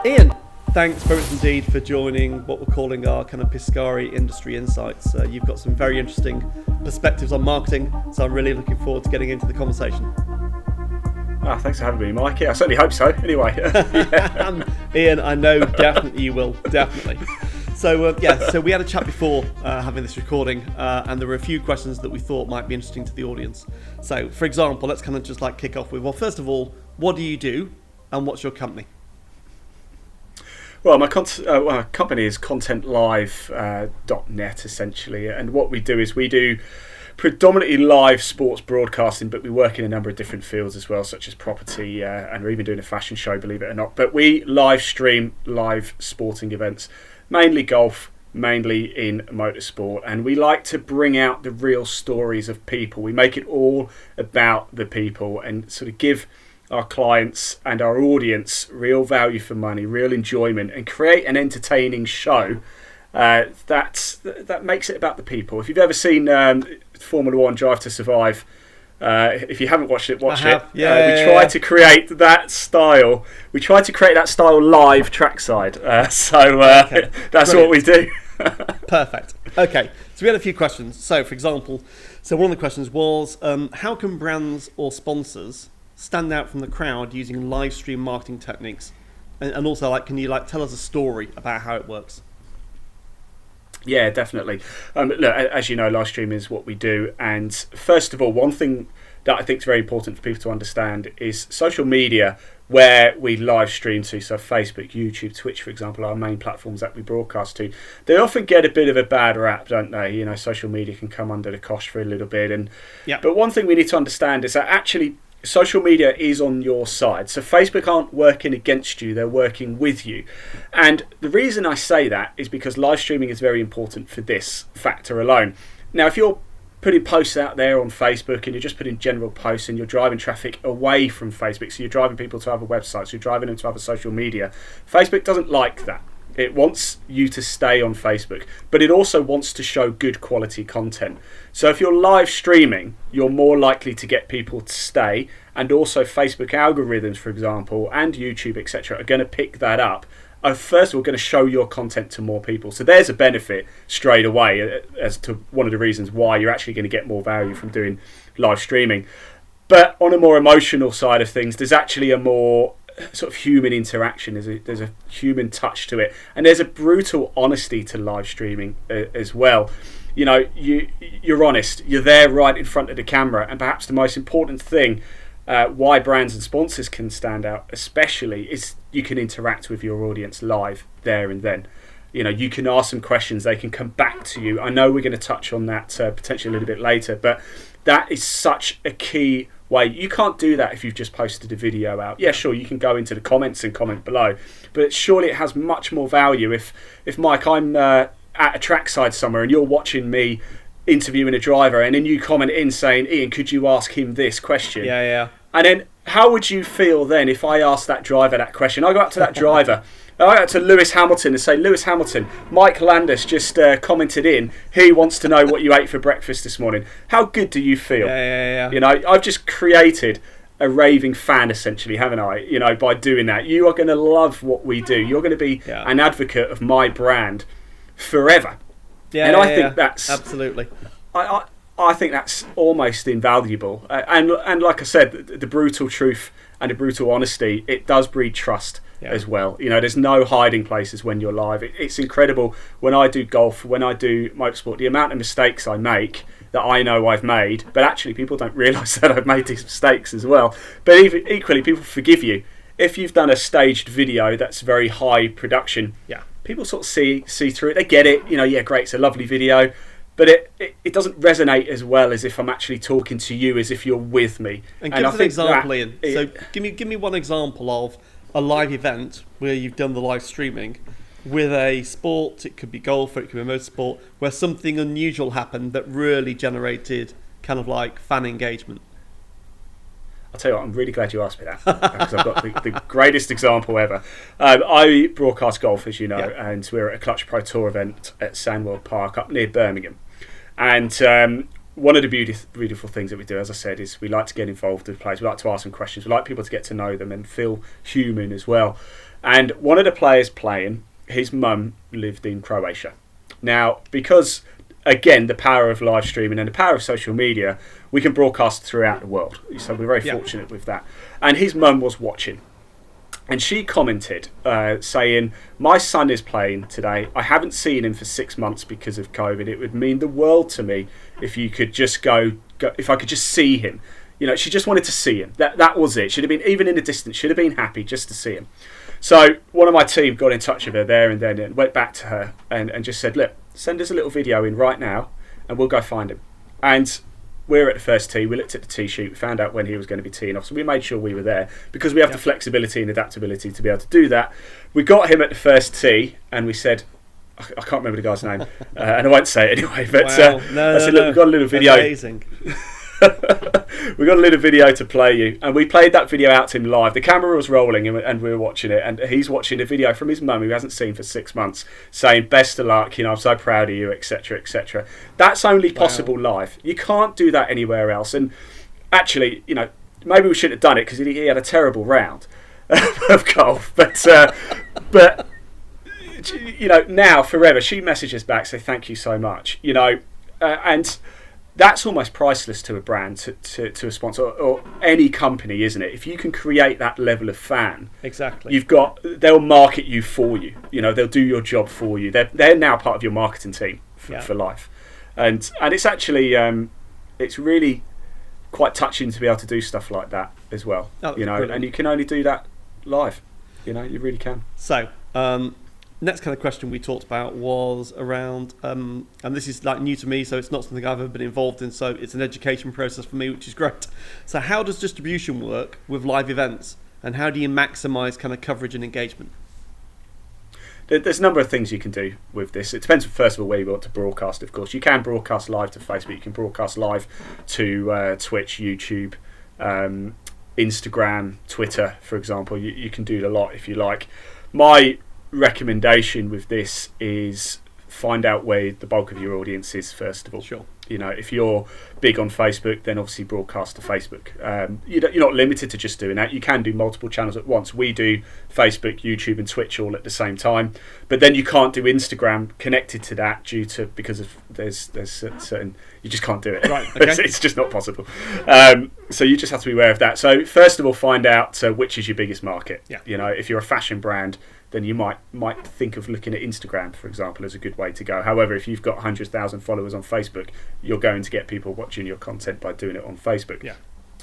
Ian, thanks very much indeed for joining what we're calling our kind of Piscari Industry Insights. You've got some very interesting perspectives on marketing, so I'm really looking forward to getting into the conversation. Thanks for having me, Mike. Yeah, I certainly hope so. Anyway. Ian, I know definitely you will, definitely. So so we had a chat before having this recording, and there were a few questions that we thought might be interesting to the audience. So, for example, let's kind of just like kick off with, well, first of all, what do you do and what's your company? Well, my company is ContentLIVE.net essentially, and what we do is we do predominantly live sports broadcasting, but we work in a number of different fields as well, such as property, and we're even doing a fashion show, believe it or not. But we live stream live sporting events, mainly golf, mainly in motorsport, and we like to bring out the real stories of people. We make it all about the people and sort of give our clients and our audience real value for money, real enjoyment, and create an entertaining show that makes it about the people. If you've ever seen Formula One Drive to Survive, if you haven't watched it, watch it. We try to create that style. We try to create that style live trackside. That's brilliant. What we do. Perfect. Okay, so we had a few questions. So, for example, one of the questions was, how can brands or sponsors stand out from the crowd using live stream marketing techniques? And also, can you tell us a story about how it works? Yeah, definitely. Look, as you know, live stream is what we do. And first of all, one thing that I think is very important for people to understand is social media, where we live stream to. So Facebook, YouTube, Twitch, for example, are our main platforms that we broadcast to. They often get a bit of a bad rap, don't they? You know, social media can come under the cosh for a little bit. But one thing we need to understand is that actually social media is on your side. So Facebook aren't working against you, they're working with you. And the reason I say that is because live streaming is very important for this factor alone. Now, if you're putting posts out there on Facebook and you're just putting general posts and you're driving traffic away from Facebook, so you're driving people to other websites, you're driving them to other social media, Facebook doesn't like that. It wants you to stay on Facebook, but it also wants to show good quality content. So if you're live streaming, you're more likely to get people to stay, and also Facebook algorithms, for example, and YouTube, etc., are going to pick that up. First of all, going to show your content to more people. So there's a benefit straight away as to one of the reasons why you're actually going to get more value from doing live streaming. But on a more emotional side of things, there's actually a more sort of human interaction. There's a human touch to it, and there's a brutal honesty to live streaming as well. You know, you're honest, you're there right in front of the camera, and perhaps the most important thing why brands and sponsors can stand out especially is you can interact with your audience live there and then. You know, you can ask them questions, they can come back to you. I know we're going to touch on that potentially a little bit later, but that is such a key way. You can't do that if you've just posted a video out. Yeah, sure, you can go into the comments and comment below, but surely it has much more value if Mike, I'm at a trackside somewhere and you're watching me interviewing a driver, and then you comment in saying, Ian, could you ask him this question? Yeah. And then how would you feel then if I asked that driver that question? I go up to that driver, I go up to Lewis Hamilton and say, Lewis Hamilton, Mike Landis just commented in, he wants to know what you ate for breakfast this morning. How good do you feel? Yeah. You know, I've just created a raving fan essentially, haven't I? You know, by doing that. You are going to love what we do. You're going to be an advocate of my brand forever. I think that's absolutely. I think that's almost invaluable. And like I said, the brutal truth and the brutal honesty, it does breed trust as well. You know, there's no hiding places when you're live. It's incredible when I do golf, when I do motorsport, the amount of mistakes I make that I know I've made, but actually people don't realise that I've made these mistakes as well. But equally, people forgive you. If you've done a staged video that's very high production, people sort of see through it. They get it. You know, yeah, great, it's a lovely video, but it doesn't resonate as well as if I'm actually talking to you, as if you're with me. And give us an example, Ian. So give me one example of a live event where you've done the live streaming with a sport. It could be golf or it could be motorsport, where something unusual happened that really generated kind of like fan engagement. I'll tell you what, I'm really glad you asked me that, because I've got the greatest example ever. I broadcast golf, as you know, and we're at a Clutch Pro Tour event at Sandwell Park up near Birmingham. And one of the beautiful things that we do, as I said, is we like to get involved with players. We like to ask them questions. We like people to get to know them and feel human as well. And one of the players playing, his mum lived in Croatia. Now, because, again, the power of live streaming and the power of social media, we can broadcast throughout the world. So we're very fortunate with that. And his mum was watching. And she commented saying, my son is playing today. I haven't seen him for 6 months because of COVID. It would mean the world to me if you could just go if I could just see him. You know, she just wanted to see him. That was it. She'd have been, even in the distance, she'd have been happy just to see him. So one of my team got in touch with her there and then and went back to her and just said, look, send us a little video in right now and we'll go find him. And we're at the first tee, we looked at the tee sheet, we found out when he was going to be teeing off, so we made sure we were there because we have the flexibility and adaptability to be able to do that. We got him at the first tee and we said, I can't remember the guy's name, and I won't say it anyway, but I said, look, we've got a little video. Amazing. We got a little video to play you, and we played that video out to him live. The camera was rolling and we were watching it, and he's watching a video from his mum who hasn't seen for 6 months saying best of luck, you know, I'm so proud of you, etc, etc. That's only possible live. You can't do that anywhere else. And actually, you know, maybe we shouldn't have done it because he had a terrible round of golf, but you know, now forever she messages back, say thank you so much, you know, and that's almost priceless to a brand, to a sponsor or any company, isn't it? If you can create that level of fan, exactly, they'll market you for you. You know, they'll do your job for you. They're now part of your marketing team for life, and it's actually it's really quite touching to be able to do stuff like that as well. You know, brilliant. And you can only do that live. You know, you really can. So. Next kind of question we talked about was around, and this is like new to me, so it's not something I've ever been involved in, so it's an education process for me, which is great. So how does distribution work with live events, and how do you maximise kind of coverage and engagement? There's a number of things you can do with this. It depends, first of all, where you want to broadcast, of course. You can broadcast live to Facebook, you can broadcast live to Twitch, YouTube, Instagram, Twitter, for example. You can do a lot if you like. My recommendation with this is find out where the bulk of your audience is first of all. Sure. You know, if you're big on Facebook, then obviously broadcast to Facebook. You're not limited to just doing that. You can do multiple channels at once. We do Facebook, YouTube, and Twitch all at the same time. But then you can't do Instagram connected to that because of there's certain, you just can't do it. Right. Okay. It's just not possible. So you just have to be aware of that. So first of all, find out which is your biggest market. Yeah. You know, if you're a fashion brand, then you might think of looking at Instagram, for example, as a good way to go. However, if you've got 100,000 followers on Facebook, you're going to get people watching your content by doing it on Facebook. Yeah.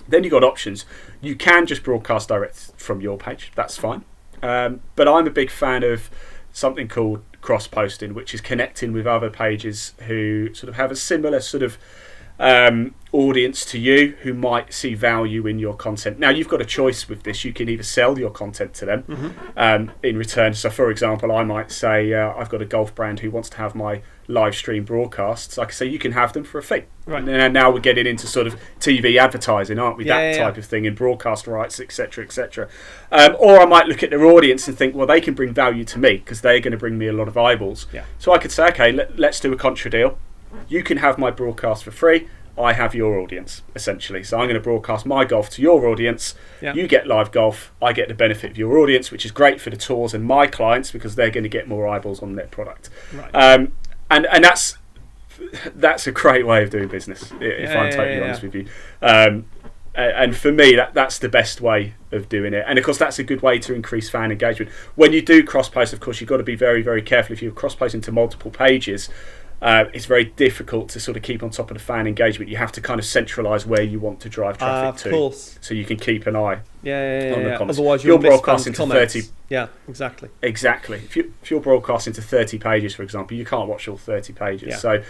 Then you've got options. You can just broadcast direct from your page. That's fine. But I'm a big fan of something called cross-posting, which is connecting with other pages who sort of have a similar sort of audience to you, who might see value in your content. Now, you've got a choice with this. You can either sell your content to them in return. So, for example, I might say I've got a golf brand who wants to have my live stream broadcasts. I can say you can have them for a fee. Right. And now we're getting into sort of TV advertising, aren't we? That type of thing, in broadcast rights, etc., etc. Or I might look at their audience and think, well, they can bring value to me because they're going to bring me a lot of eyeballs. Yeah. So I could say, okay, let's do a contra deal. You can have my broadcast for free. I have your audience, essentially. So I'm going to broadcast my golf to your audience. Yeah. You get live golf. I get the benefit of your audience, which is great for the tours and my clients because they're going to get more eyeballs on their product. Right. And that's a great way of doing business, if I'm totally honest with you. And for me, that's the best way of doing it. And of course, that's a good way to increase fan engagement. When you do cross-post, of course, you've got to be very, very careful. If you're cross-posting to multiple pages, it's very difficult to sort of keep on top of the fan engagement. You have to kind of centralise where you want to drive traffic to. Of course. So you can keep an eye on the comments. Otherwise, you're broadcasting to 30. Yeah, exactly. Exactly. If you're broadcasting to 30 pages, for example, you can't watch all 30 pages. Yeah. So,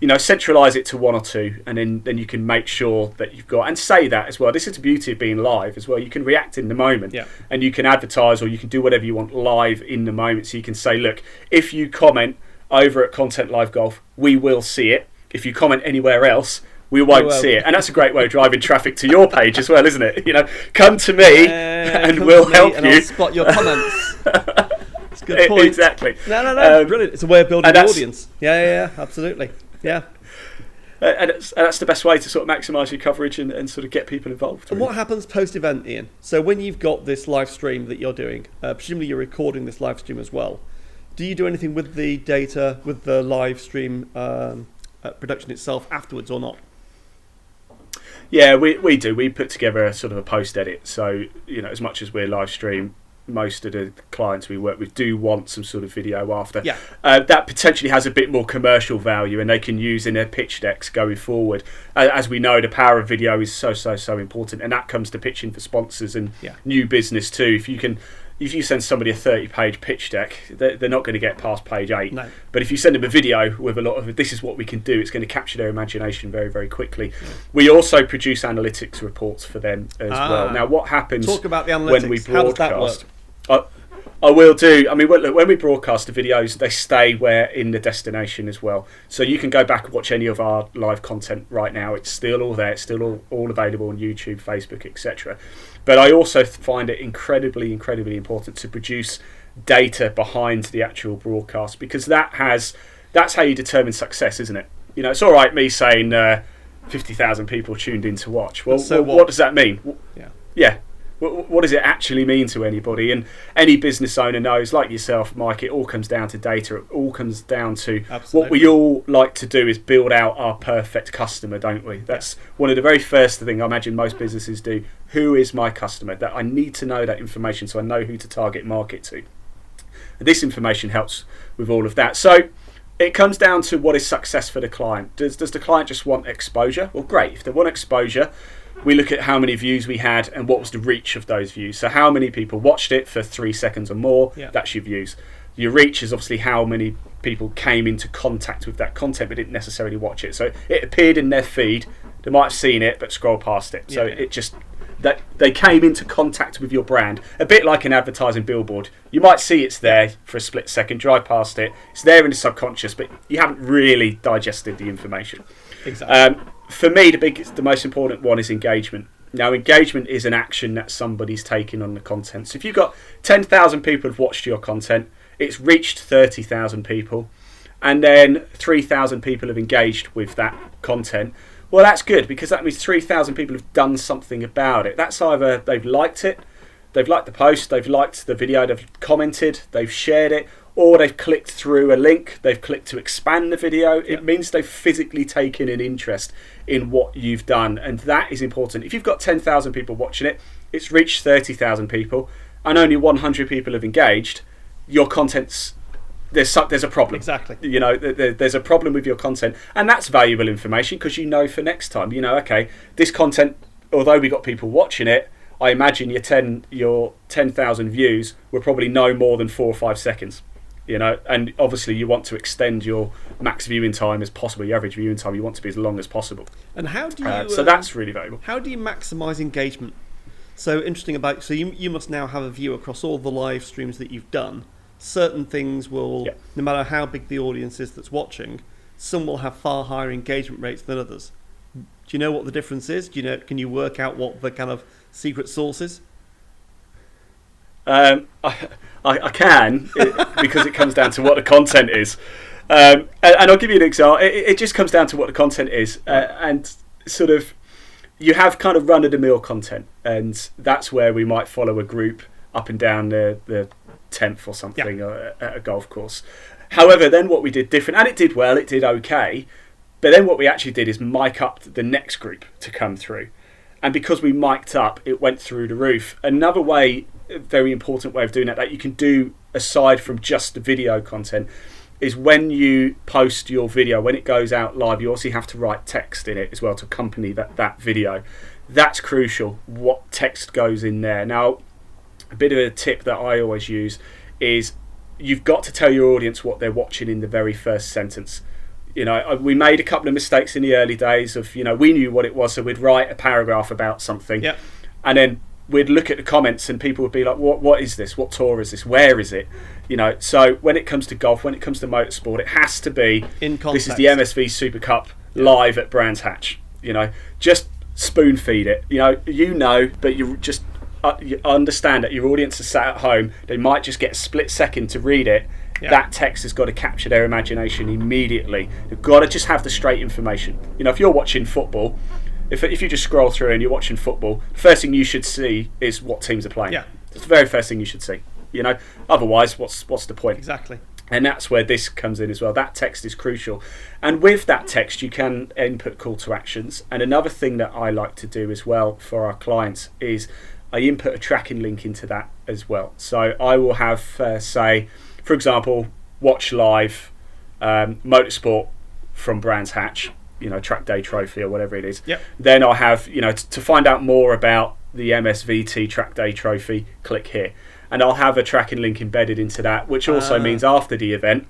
you know, centralise it to one or two, and then you can make sure that you've got, and say that as well. This is the beauty of being live as well. You can react in the moment, and you can advertise, or you can do whatever you want live in the moment. So you can say, look, if you comment over at ContentLIVE Golf, we will see it. If you comment anywhere else, we won't see it. And that's a great way of driving traffic to your page as well, isn't it? You know, come to me and we'll help you. I'll spot your comments. That's a good point. Exactly. No, brilliant. It's a way of building an audience. Yeah, absolutely. Yeah. and that's the best way to sort of maximise your coverage and sort of get people involved. And what happens post-event, Ian? So when you've got this live stream that you're doing, presumably you're recording this live stream as well. Do you do anything with the data, with the live stream production itself afterwards or not? Yeah, we do. We put together a sort of a post-edit. So, as much as we're live stream, most of the clients we work with do want some sort of video after. Yeah. That potentially has a bit more commercial value and they can use in their pitch decks going forward. As we know, the power of video is so important, and that comes to pitching for sponsors and new business too. If you send somebody a 30-page pitch deck, they're not going to get past page 8. No. But if you send them a video with a lot of, this is what we can do, it's going to capture their imagination very, very quickly. Yeah. We also produce analytics reports for them as well. Now, what happens Talk about the analytics. when we broadcast? How does that work? I will do. I mean, when we broadcast the videos, they stay in the destination as well. So you can go back and watch any of our live content right now. It's still all there. It's still all available on YouTube, Facebook, etc. But I also find it incredibly important to produce data behind the actual broadcast, because that's how you determine success, isn't it? It's all right me saying 50,000 people tuned in to watch. Well, so what does that mean? Yeah. What does it actually mean to anybody? And any business owner knows, like yourself, Mike, it all comes down to data. It all comes down to what we all like to do is build out our perfect customer, don't we? That's one of the very first thing I imagine most businesses do. Who is my customer? That I need to know that information so I know who to target market to. And this information helps with all of that. So it comes down to what is success for the client. Does the client just want exposure? Well, great. If they want exposure, we look at how many views we had and what was the reach of those views. So how many people watched it for 3 seconds or more, that's your views. Your reach is obviously how many people came into contact with that content but didn't necessarily watch it. So it appeared in their feed, they might have seen it but scrolled past it. So it just, that they came into contact with your brand, a bit like an advertising billboard. You might see it's there for a split second, drive past it, it's there in the subconscious, but you haven't really digested the information. Exactly. For me, the most important one is engagement. Now, engagement is an action that somebody's taking on the content. So if you've got 10,000 people who've watched your content, it's reached 30,000 people, and then 3,000 people have engaged with that content. Well, that's good, because that means 3,000 people have done something about it. That's either they've liked it, they've liked the post, they've liked the video, they've commented, they've shared it, or they've clicked through a link, they've clicked to expand the video. It means they've physically taken an interest in what you've done, and that is important. If you've got 10,000 people watching it, it's reached 30,000 people, and only 100 people have engaged, your content's, there's a problem. Exactly. There's a problem with your content, and that's valuable information, because for next time, okay, this content, although we got people watching it, I imagine your 10,000 views were probably no more than 4 or 5 seconds. And obviously you want to extend your max viewing time as possible. Your average viewing time you want to be as long as possible. And how do you? So that's really valuable. How do you maximise engagement? So interesting about. So you must now have a view across all the live streams that you've done. Certain things will, no matter how big the audience is that's watching, some will have far higher engagement rates than others. Do you know what the difference is? Can you work out what the kind of secret sauce is? I can, because it comes down to what the content is. And I'll give you an example. It just comes down to what the content is. And sort of, you have kind of run-of-the-mill content. And that's where we might follow a group up and down the 10th or something at a golf course. However, then what we did different, and it did well, it did okay. But then what we actually did is mic up the next group to come through. And because we mic'd up, it went through the roof. Another way, a very important way of doing that you can do aside from just the video content, is when you post your video, when it goes out live, you also have to write text in it as well to accompany that video. That's crucial, what text goes in there. Now, a bit of a tip that I always use is you've got to tell your audience what they're watching in the very first sentence. We made a couple of mistakes in the early days of, we knew what it was, so we'd write a paragraph about something, and then we'd look at the comments and people would be like, what is this? What tour is this? Where is it? So when it comes to golf, when it comes to motorsport, it has to be, in context. This is the MSV Super Cup live at Brands Hatch. Just spoon feed it. But you just you understand that your audience is sat at home. They might just get a split second to read it. That text has got to capture their imagination immediately. They've got to just have the straight information. You know, if you're watching football, if you just scroll through and you're watching football, the first thing you should see is what teams are playing. Yeah. It's the very first thing you should see. You know, otherwise, what's the point? Exactly. And that's where this comes in as well. That text is crucial. And with that text, you can input call to actions. And another thing that I like to do as well for our clients is I input a tracking link into that as well. So I will have, say, for example, watch live Motorsport from Brands Hatch, you know, track day trophy or whatever it is. Yep. Then I'll have, you know, to find out more about the MSVT track day trophy, click here. And I'll have a tracking link embedded into that, which also means after the event,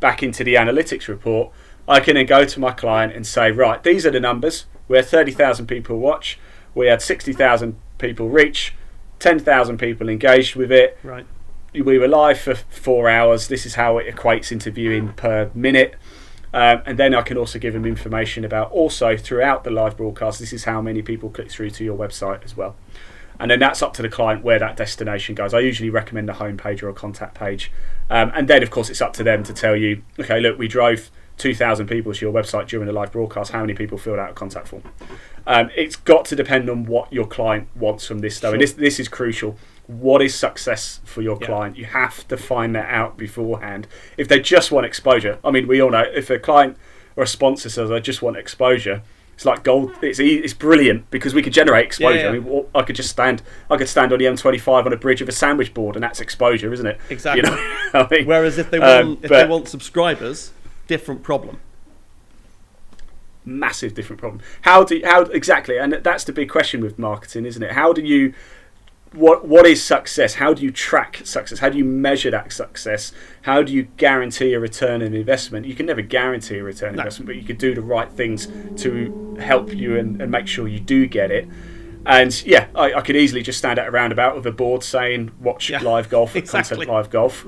back into the analytics report, I can then go to my client and say, right, these are the numbers. We had 30,000 people watch. We had 60,000 people reach. 10,000 people engaged with it. Right. We were live for 4 hours. This is how it equates into viewing per minute. And then I can also give them information about also throughout the live broadcast, this is how many people click through to your website as well. And then that's up to the client where that destination goes. I usually recommend a home page or a contact page. And then, of course, it's up to them to tell you, okay, look, we drove 2,000 people to your website during the live broadcast. How many people filled out a contact form? It's got to depend on what your client wants from this, though. Sure. And this is crucial. What is success for your client? You have to find that out beforehand. If they just want exposure, I mean, we all know if a client or a sponsor says, I just want exposure, it's like gold. It's brilliant because we could generate exposure. Yeah. I mean, I could stand on the M25 on a bridge of a sandwich board, and that's exposure, isn't it? Exactly. You know? I mean, whereas if they want subscribers, different problem. Massive different problem. How exactly? And that's the big question with marketing, isn't it? How do you? What is success? How do you track success? How do you measure that success? How do you guarantee a return on investment? You can never guarantee a return on investment, but you can do the right things to help you and make sure you do get it. And yeah, I could easily just stand at a roundabout with a board saying watch live golf, exactly. Content Live Golf.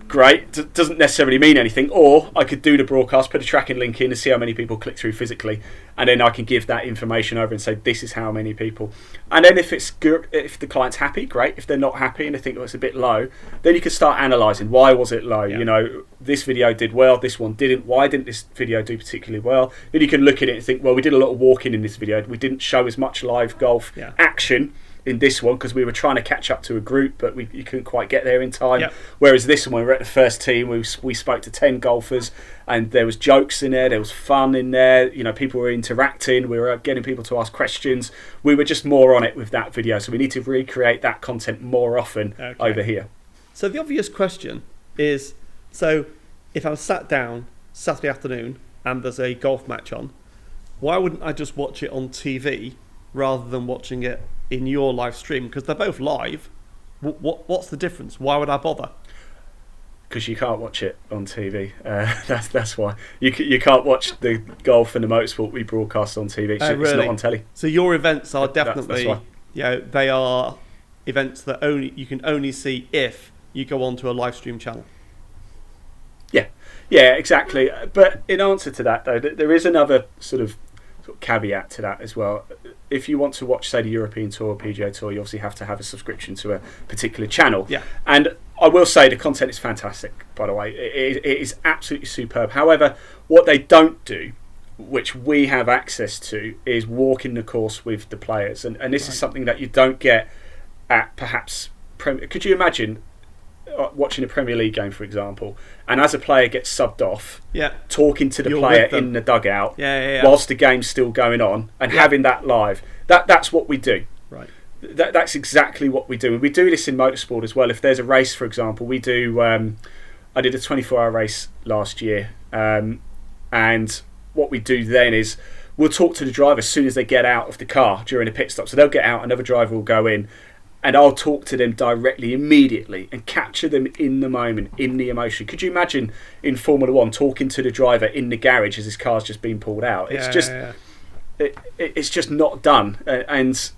Great, doesn't necessarily mean anything. Or I could do the broadcast, put a tracking link in and see how many people click through physically, and then I can give that information over and say this is how many people. And then if it's good, if the client's happy, great. If they're not happy and they think it's a bit low, then you can start analysing why was it low. You know, this video did well, this one didn't. Why didn't this video do particularly well? Then you can look at it and think, well, we did a lot of walking in this video. We didn't show as much live golf action in this one because we were trying to catch up to a group, but you couldn't quite get there in time. Whereas this one, when we were at the first team, we spoke to 10 golfers, and there was jokes in there was fun in there. You know, people were interacting, we were getting people to ask questions. We were just more on it with that video, so we need to recreate that content more often over here. So the obvious question is, so if I was sat down Saturday afternoon and there's a golf match on, why wouldn't I just watch it on TV rather than watching it in your live stream? Because they're both live. What's the difference? Why would I bother? Because you can't watch it on TV. That's why you can't watch the golf and the motorsport we broadcast on TV. It's not on telly. So your events are definitely, that's why. They are events that you can only see if you go onto a live stream channel. Yeah, exactly. But in answer to that, though, there is another sort of caveat to that as well. If you want to watch, say, the European Tour or PGA Tour, you obviously have to have a subscription to a particular channel. And I will say the content is fantastic, by the way. It is absolutely superb. However, what they don't do, which we have access to, is walking the course with the players. And this is something that you don't get at perhaps... Could you imagine watching a Premier League game, for example, and as a player gets subbed off, talking to the player in the dugout whilst the game's still going on, and having that live? That's what we do. Right. That's exactly what we do. And we do this in motorsport as well. If there's a race, for example, we do... I did a 24-hour race last year, and what we do then is we'll talk to the driver as soon as they get out of the car during a pit stop. So they'll get out, another driver will go in, and I'll talk to them directly, immediately, and capture them in the moment, in the emotion. Could you imagine in Formula One talking to the driver in the garage as his car's just been pulled out? It's it's just not done, and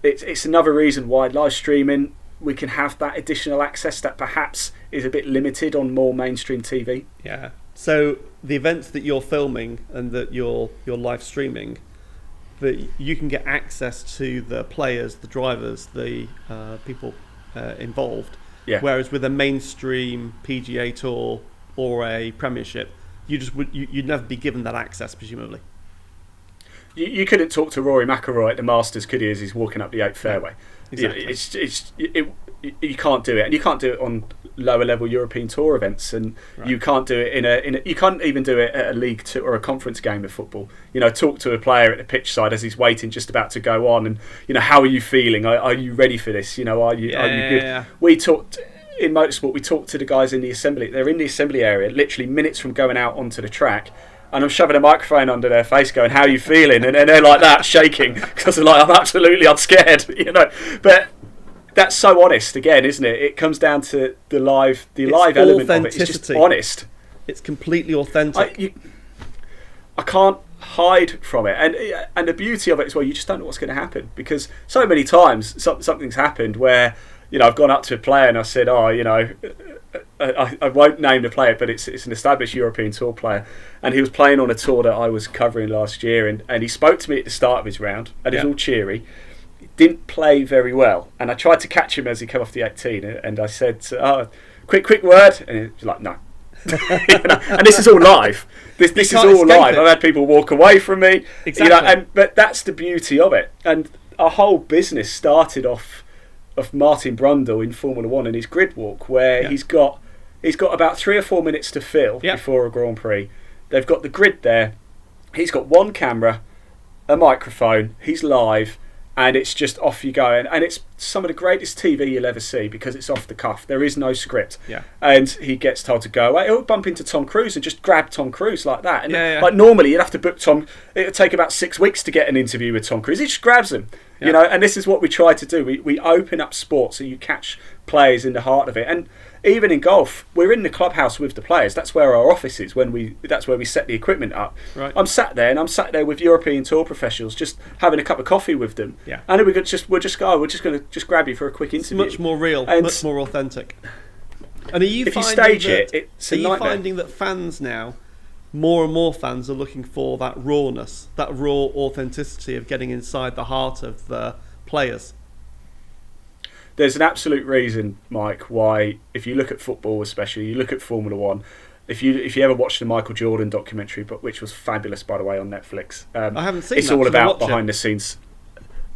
it's another reason why live streaming, we can have that additional access that perhaps is a bit limited on more mainstream TV. Yeah. So the events that you're filming and that you're live streaming, that you can get access to the players, the drivers, the people involved Yeah. Whereas with a mainstream PGA Tour or a Premiership, you'd never be given that access, presumably. You couldn't talk to Rory McIlroy at the Masters, could you, as he's walking up the 8th fairway? Exactly. You can't do it, and you can't do it on lower level European Tour events, and you can't do it in a you can't even do it at a League Two or a conference game of football. Talk to a player at the pitch side as he's waiting, just about to go on, and how are you feeling? Are you ready for this? Are you good? Yeah. We talked in motorsport. We talked to the guys in the assembly. They're in the assembly area, literally minutes from going out onto the track. And I'm shoving a microphone under their face going, how are you feeling? And they're like that, shaking, because they're like, I'm scared, But that's so honest, again, isn't it? It comes down to the live element of it. It's just honest. It's completely authentic. I can't hide from it. And the beauty of it is, well, you just don't know what's going to happen. Because so many times something's happened where, I've gone up to a player and I said, I won't name the player, but it's an established European Tour player, and he was playing on a tour that I was covering last year, and he spoke to me at the start of his round, and he was all cheery. He didn't play very well, and I tried to catch him as he came off the 18, and I said, quick word, and he was like, no. And this is all live. This is all live. I've had people walk away from me. Exactly. But that's the beauty of it. And our whole business started off of Martin Brundle in Formula 1 and his grid walk, where he's got about 3 or 4 minutes to fill before a Grand Prix. They've got the grid there. He's got one camera, a microphone. He's live, and it's just off you go. And it's some of the greatest TV you'll ever see because it's off the cuff. There is no script. Yeah. And he gets told to go away. He'll bump into Tom Cruise and just grab Tom Cruise like that. And like normally you'd have to book Tom. It would take about 6 weeks to get an interview with Tom Cruise. He just grabs him. And this is what we try to do. We open up sport so you catch players in the heart of it. And even in golf, we're in the clubhouse with the players. That's where our office is. That's where we set the equipment up. Right. I'm sat there with European Tour professionals, just having a cup of coffee with them. Yeah. And we're just going to grab you for a quick interview. It's much more real, much more authentic. And if you stage it's a nightmare. Are you finding that fans now, more and more fans are looking for that rawness, that raw authenticity of getting inside the heart of the players? There's an absolute reason, Mike, why, if you look at football especially, you look at Formula 1, if you ever watched the Michael Jordan documentary, but which was fabulous, by the way, on Netflix. I haven't seen it's all about behind the scenes.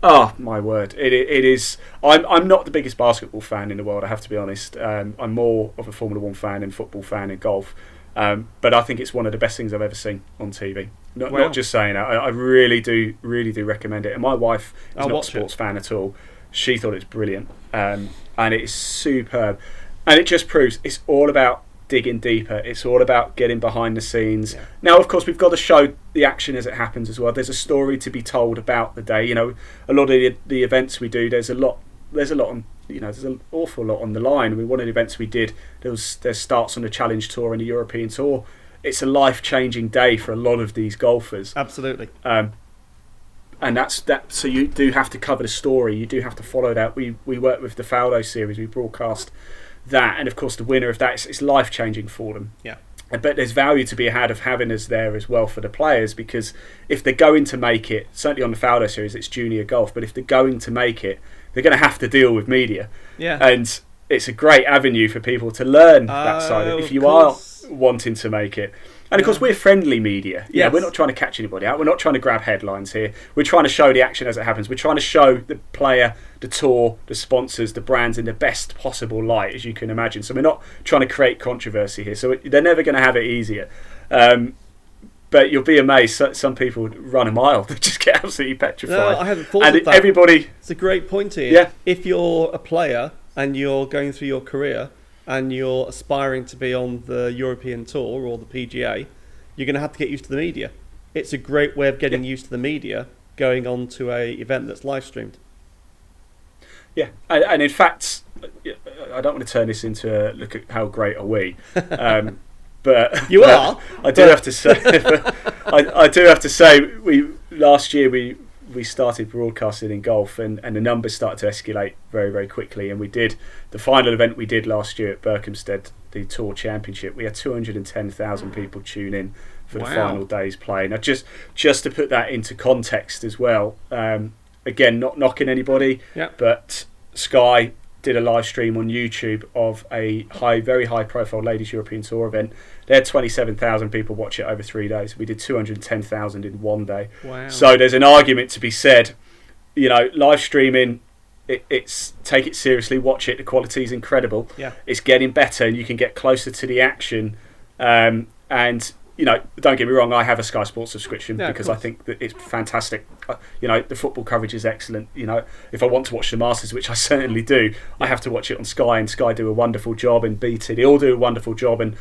Oh, my word. It is. I'm not the biggest basketball fan in the world, I have to be honest. I'm more of a Formula 1 fan and football fan and golf. But I think it's one of the best things I've ever seen on TV. Not just saying that. I really do recommend it. And my wife is not a sports fan at all. She thought it was brilliant. And it is superb. And it just proves it's all about digging deeper. It's all about getting behind the scenes. Yeah. Now, of course, we've got to show the action as it happens as well. There's a story to be told about the day. A lot of the events we do, there's an awful lot on the line. I mean, one of the events we did, there's starts on the Challenge Tour and the European Tour. It's a life-changing day for a lot of these golfers. Absolutely. And that's that. So you do have to cover the story. You do have to follow that. We work with the Faldo Series. We broadcast that, and of course the winner of that, it's life-changing for them. Yeah. But there's value to be had of having us there as well for the players, because if they're going to make it, certainly on the Faldo Series, it's junior golf, but if they're going to make it, they're going to have to deal with media. Yeah. And it's a great avenue for people to learn that side of it if you are wanting to make it. And of course, we're friendly media. We're not trying to catch anybody out. We're not trying to grab headlines here. We're trying to show the action as it happens. We're trying to show the player, the tour, the sponsors, the brands in the best possible light, as you can imagine. So we're not trying to create controversy here. So they're never going to have it easier. But you'll be amazed. Some people run a mile. They just get absolutely petrified. No, I hadn't thought of that. Everybody. It's a great point here. Yeah. If you're a player and you're going through your career and you're aspiring to be on the European Tour or the PGA, you're going to have to get used to the media. It's a great way of getting used to the media going on to a event that's live streamed. Yeah, and in fact, I don't want to turn this into a look at how great are we, but you are. I do have to say, I do have to say, last year we started broadcasting in golf, and the numbers started to escalate very, very quickly. And we did the final event we did last year at Berkhamsted, the Tour Championship. We had 210,000 people tune in for the final day's play. Now, just to put that into context as well, again, not knocking anybody, but Sky, did a live stream on YouTube of a very high profile Ladies European Tour event. They had 27,000 people watch it over 3 days. We did 210,000 in 1 day. Wow. So there's an argument to be said, live streaming, it's take it seriously, watch it. The quality is incredible. Yeah. It's getting better, and you can get closer to the action. And don't get me wrong, I have a Sky Sports subscription because I think that it's fantastic. The football coverage is excellent. If I want to watch the Masters, which I certainly do, I have to watch it on Sky, and Sky do a wonderful job, and BT, they all do a wonderful job, and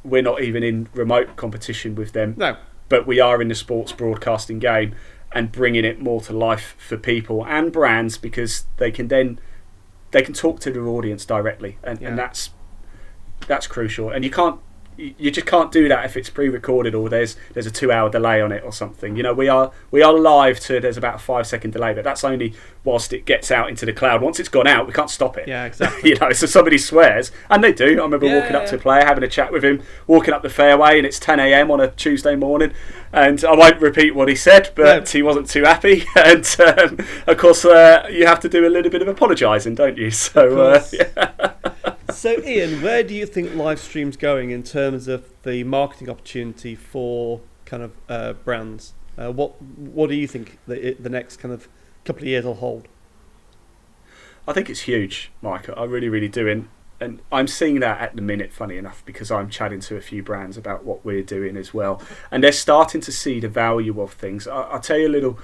we're not even in remote competition with them. No. But we are in the sports broadcasting game and bringing it more to life for people and brands, because they can talk to their audience directly, and that's crucial. And you just can't do that if it's pre-recorded or there's a 2-hour delay on it or something. We are live to, there's about a 5-second delay, but that's only whilst it gets out into the cloud. Once it's gone out, we can't stop it. Yeah, exactly. So somebody swears, and they do. I remember walking up to a player, having a chat with him, walking up the fairway, and it's 10 a.m. on a Tuesday morning, and I won't repeat what he said, but he wasn't too happy, and of course you have to do a little bit of apologising, don't you? So So Ian, where do you think live stream's going in terms of the marketing opportunity for kind of brands? What do you think the next kind of couple of years will hold? I think it's huge, Mike. I really, really do. And I'm seeing that at the minute, funny enough, because I'm chatting to a few brands about what we're doing as well. And they're starting to see the value of things. I'll tell you a little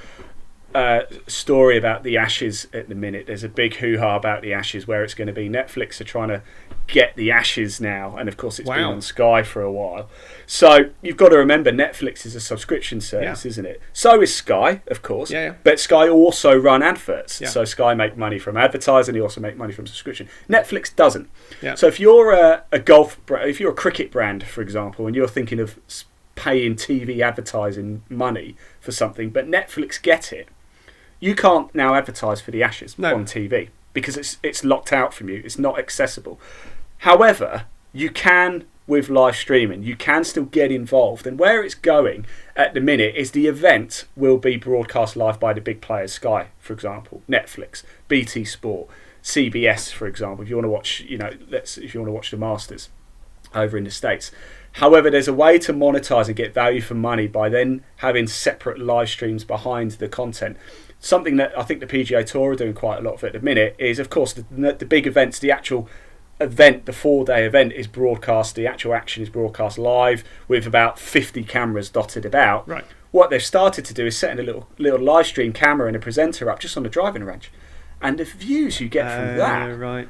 story about the Ashes at the minute. There's a big hoo-ha about the Ashes, where it's going to be. Netflix are trying to get the Ashes now, and of course it's been on Sky for a while. So you've got to remember, Netflix is a subscription service, isn't it? So is Sky, of course. But Sky also run adverts. So Sky make money from advertising. They also make money from subscription. Netflix doesn't. So if you're if you're a cricket brand, for example, and you're thinking of paying TV advertising money for something, but Netflix get it, you can't now advertise for the Ashes on TV because it's locked out from you. It's not accessible. However, you can with live streaming. You can still get involved. And where it's going at the minute is the event will be broadcast live by the big players, Sky, for example, Netflix, BT Sport, CBS, for example. If you want to watch, if you want to watch the Masters over in the States. However, there's a way to monetize and get value for money by then having separate live streams behind the content. Something that I think the PGA Tour are doing quite a lot of at the minute is, of course, the big events, the actual event, the 4-day event is broadcast, the actual action is broadcast live with about 50 cameras dotted about. Right. What they've started to do is setting a little live stream camera and a presenter up just on the driving range. And the views you get from that,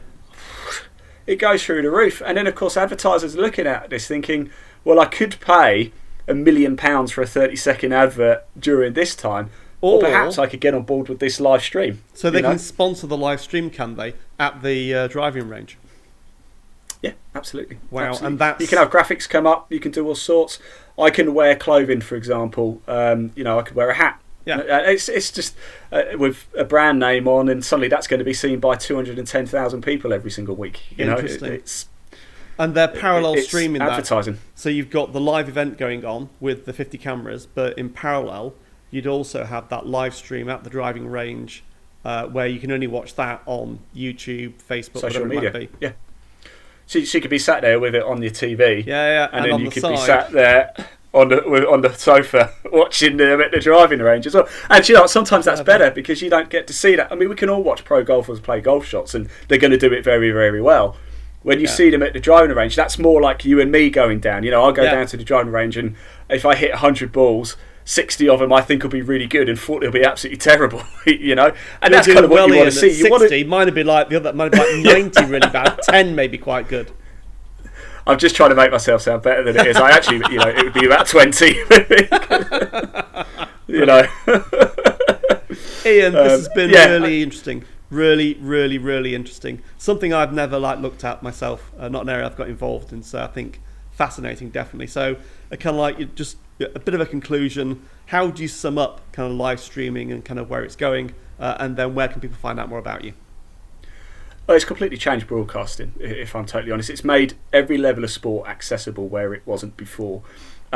it goes through the roof. And then, of course, advertisers are looking at this thinking, well, I could pay £1 million for a 30-second advert during this time, or perhaps I could get on board with this live stream. So they can sponsor the live stream, can they, at the driving range? Yeah, absolutely. Wow, absolutely. and that's... You can have graphics come up, you can do all sorts. I can wear clothing, for example. I could wear a hat. Yeah. It's just with a brand name on, and suddenly that's going to be seen by 210,000 people every single week. Interesting. And they're parallel streaming advertising. That. So you've got the live event going on with the 50 cameras, but in parallel, you'd also have that live stream at the driving range, where you can only watch that on YouTube, Facebook, social whatever media. It might be. Yeah. So you could be sat there with it on your TV. Yeah. And then you could be sat there on the sofa watching them at the driving range as well. And sometimes that's better because you don't get to see that. I mean, we can all watch pro golfers play golf shots, and they're going to do it very, very well. When you see them at the driving range, that's more like you and me going down. I'll go down to the driving range, and if I hit 100 balls, 60 of them I think will be really good, and 40 will be absolutely terrible. And that's kind of what you want to see. 60 might be like the other, might be like 90 really bad. 10 may be quite good. I'm just trying to make myself sound better than it is. I actually, it would be about 20. Ian, this has been really interesting. Really, really, really interesting. Something I've never looked at myself. Not an area I've got involved in. So I think fascinating, definitely. So kind of just a bit of a conclusion. How do you sum up kind of live streaming and kind of where it's going, and then where can people find out more about you? Well, it's completely changed broadcasting, if I'm totally honest. It's made every level of sport accessible where it wasn't before.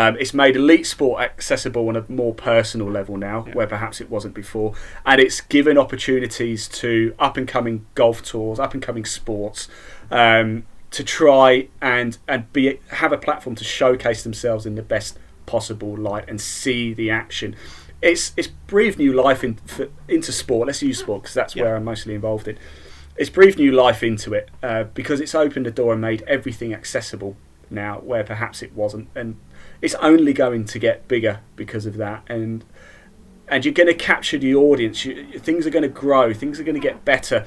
It's made elite sport accessible on a more personal level now, where perhaps it wasn't before, and it's given opportunities to up-and-coming golf tours, up-and-coming sports, to try and have a platform to showcase themselves in the best possible light and see the action. It's breathed new life into sport. Let's use sport because that's where I'm mostly involved in. It's breathed new life into it because it's opened the door and made everything accessible now, where perhaps it wasn't, and it's only going to get bigger because of that. And you're going to capture the audience. Things are going to grow. Things are going to get better.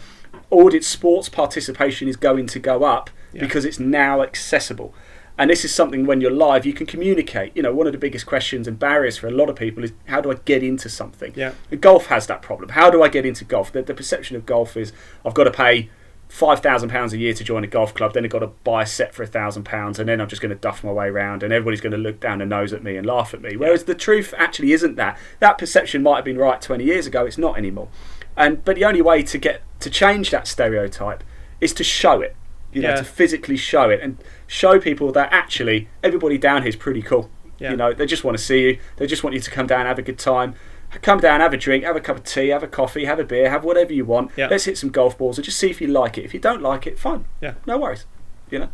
Sports participation is going to go up because it's now accessible. And this is something, when you're live, you can communicate. One of the biggest questions and barriers for a lot of people is, how do I get into something? Yeah. And golf has that problem. How do I get into golf? The perception of golf is, I've got to pay £5,000 a year to join a golf club, then I've got to buy a set for £1,000, and then I'm just going to duff my way around, and everybody's going to look down their nose at me and laugh at me. Whereas the truth actually isn't that. That perception might have been right 20 years ago. It's not anymore. But the only way to change that stereotype is to show it. To physically show it and show people that actually everybody down here is pretty cool. They just want to see you. They just want you to come down, have a good time. Come down, have a drink, have a cup of tea, have a coffee, have a beer, have whatever you want. Let's hit some golf balls and just see if you like it. If you don't like it, fine. No worries. And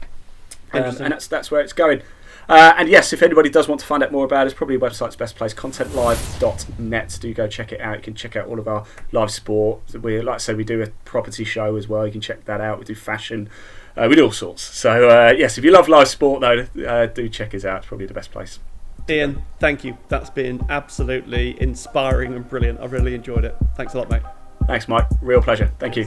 that's where it's going. And yes, if anybody does want to find out more about it, it's probably a website's best place, ContentLIVE.net. Do go check it out. You can check out all of our live sport. Like I say, we do a property show as well. You can check that out. We do fashion. We do all sorts. So yes, if you love live sport though, do check us out. It's probably the best place. Ian, thank you. That's been absolutely inspiring and brilliant. I really enjoyed it. Thanks a lot, mate. Thanks, Mike. Real pleasure. Thank you.